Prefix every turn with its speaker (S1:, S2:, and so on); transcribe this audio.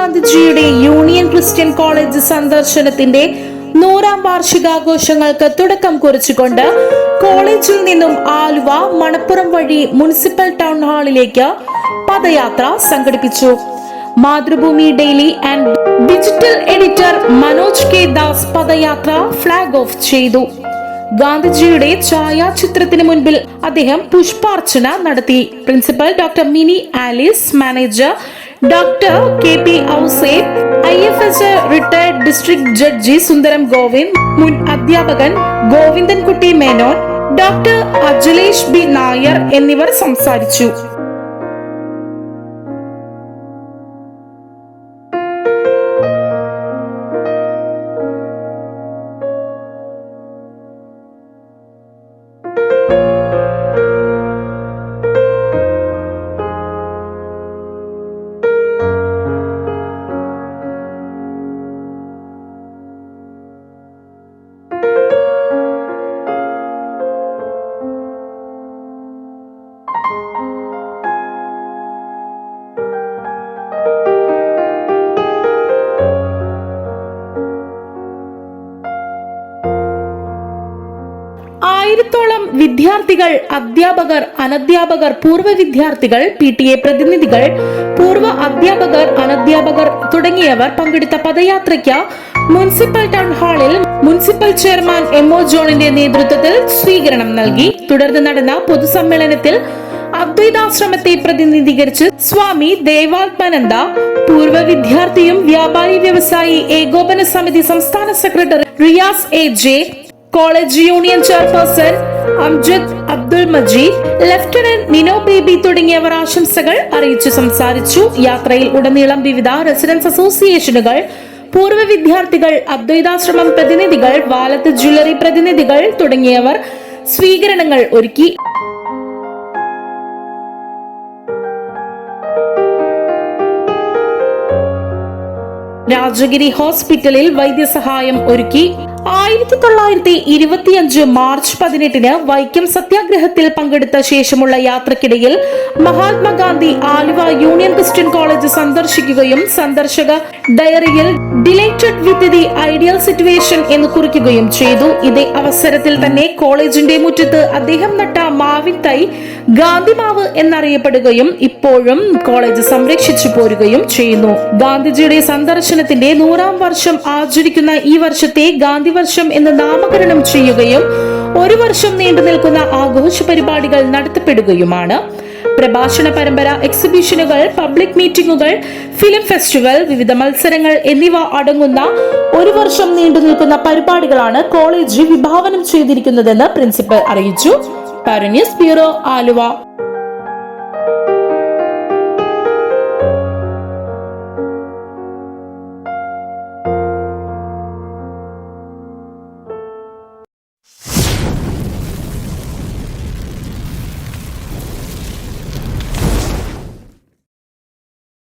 S1: മഹാത്മാഗാന്ധിജിയുടെ union Christian college സന്ദർശനത്തിന്റെ 100ാം വാർഷികാഘോഷങ്ങൾക്ക് തുടക്കം കുറിച്ചുകൊണ്ട് കോളേജിൽ നിന്നും ആലുവ മണപ്പുറം വഴി മുനിസിപ്പൽ ടൗൺ ഹാളിലേക്ക് പദയാത്ര സംഘടിപ്പിച്ചു. Mathrubhumi daily and digital editor Manoj K Das പദയാത്ര ഫ്ലാഗ് ഓഫ് ചെയ്തു. ഗാന്ധിജിയുടെ ഛായാചിത്രത്തിന് മുൻപിൽ അദ്ദേഹം പുഷ്പാർച്ചന നടത്തി. Principal doctor Mini Alice, manager doctor K P Ouseph, IFS retired district judge Sundaram Govind, മുൻ അധ്യാപകൻ ഗോവിന്ദൻകുട്ടി മേനോൻ, ഡോക്ടർ അജലേഷ് ബി നായർ എന്നിവർ സംസാരിച്ചു. ആയിരത്തോളം വിദ്യാർത്ഥികൾ, അധ്യാപകർ, അനധ്യാപകർ, പൂർവ്വ വിദ്യാർത്ഥികൾ, PTA പ്രതിനിധികൾ, പൂർവ്വ അധ്യാപകർ, അനധ്യാപകർ തുടങ്ങിയവർ പങ്കെടുത്ത പദയാത്രയ്ക്ക് മുനിസിപ്പൽ ടൗൺ ഹാളിൽ മുനിസിപ്പൽ ചെയർമാൻ MO ജോണിന്റെ നേതൃത്വത്തിൽ സ്വീകരണം നൽകി. തുടർന്ന് നടന്ന പൊതുസമ്മേളനത്തിൽ അദ്വൈതാശ്രമത്തെ പ്രതിനിധീകരിച്ച് സ്വാമി ദേവാത്മാനന്ദ, പൂർവ്വ വിദ്യാർത്ഥിയും വ്യാപാരി വ്യവസായി ഏകോപന സമിതി സംസ്ഥാന secretary Riyas AJ, college union chairperson Amjad Abdul Majeed, lieutenant Nino baby തുടങ്ങിയവർ ആശംസകൾ അറിയിച്ചു സംസാരിച്ചു. യാത്രയിൽ ഉടനീളം വിവിധ റെസിഡൻസ് അസോസിയേഷനുകൾ, പൂർവ്വ വിദ്യാർത്ഥികൾ, അദ്വൈതാശ്രമം പ്രതിനിധികൾ, വാലത്ത് ജ്വല്ലറി പ്രതിനിധികൾ തുടങ്ങിയവർ സ്വീകരണങ്ങൾ ഒരുക്കി. രാജഗിരി ഹോസ്പിറ്റലിൽ വൈദ്യസഹായം ഒരുക്കി. 1925 മാർച്ച് 18 വൈക്കം സത്യാഗ്രഹത്തിൽ പങ്കെടുത്ത ശേഷമുള്ള യാത്രക്കിടയിൽ Mahatma Gandhi Aluva union Christian college സന്ദർശിക്കുകയും സന്ദർശക ഡയറിയിൽ delighted with the ideal situation എന്ന് കുറിക്കുകയും ചെയ്തു. ഇതേ അവസരത്തിൽ തന്നെ കോളേജിന്റെ മുറ്റത്ത് അദ്ദേഹം നട്ട മാവിൻ തൈ ഗാന്ധിമാവ് എന്നറിയപ്പെടുകയും ഇപ്പോഴും കോളേജ് സംരക്ഷിച്ചു പോരുകയും ചെയ്യുന്നു. ഗാന്ധിജിയുടെ സന്ദർശനത്തിന്റെ 100ാം വർഷം ആചരിക്കുന്ന ഈ വർഷത്തെ ഗാന്ധി വർഷം എന്ന് നാമകരണം ചെയ്യുകയും 1 വർഷം നീണ്ടു നിൽക്കുന്ന ആഘോഷ പരിപാടികൾ നടത്തപ്പെടുകയുമാണ്. പ്രഭാഷണ പരമ്പര, എക്സിബിഷനുകൾ, പബ്ലിക് മീറ്റിംഗുകൾ, ഫിലിം ഫെസ്റ്റിവൽ, വിവിധ മത്സരങ്ങൾ എന്നിവ അടങ്ങുന്ന 1 വർഷം നീണ്ടു നിൽക്കുന്ന പരിപാടികളാണ് കോളേജ് വിഭാവനം ചെയ്തിരിക്കുന്നതെന്ന് പ്രിൻസിപ്പൽ അറിയിച്ചു. പാരന്യൂസ് ബ്യൂറോ, ആലുവ.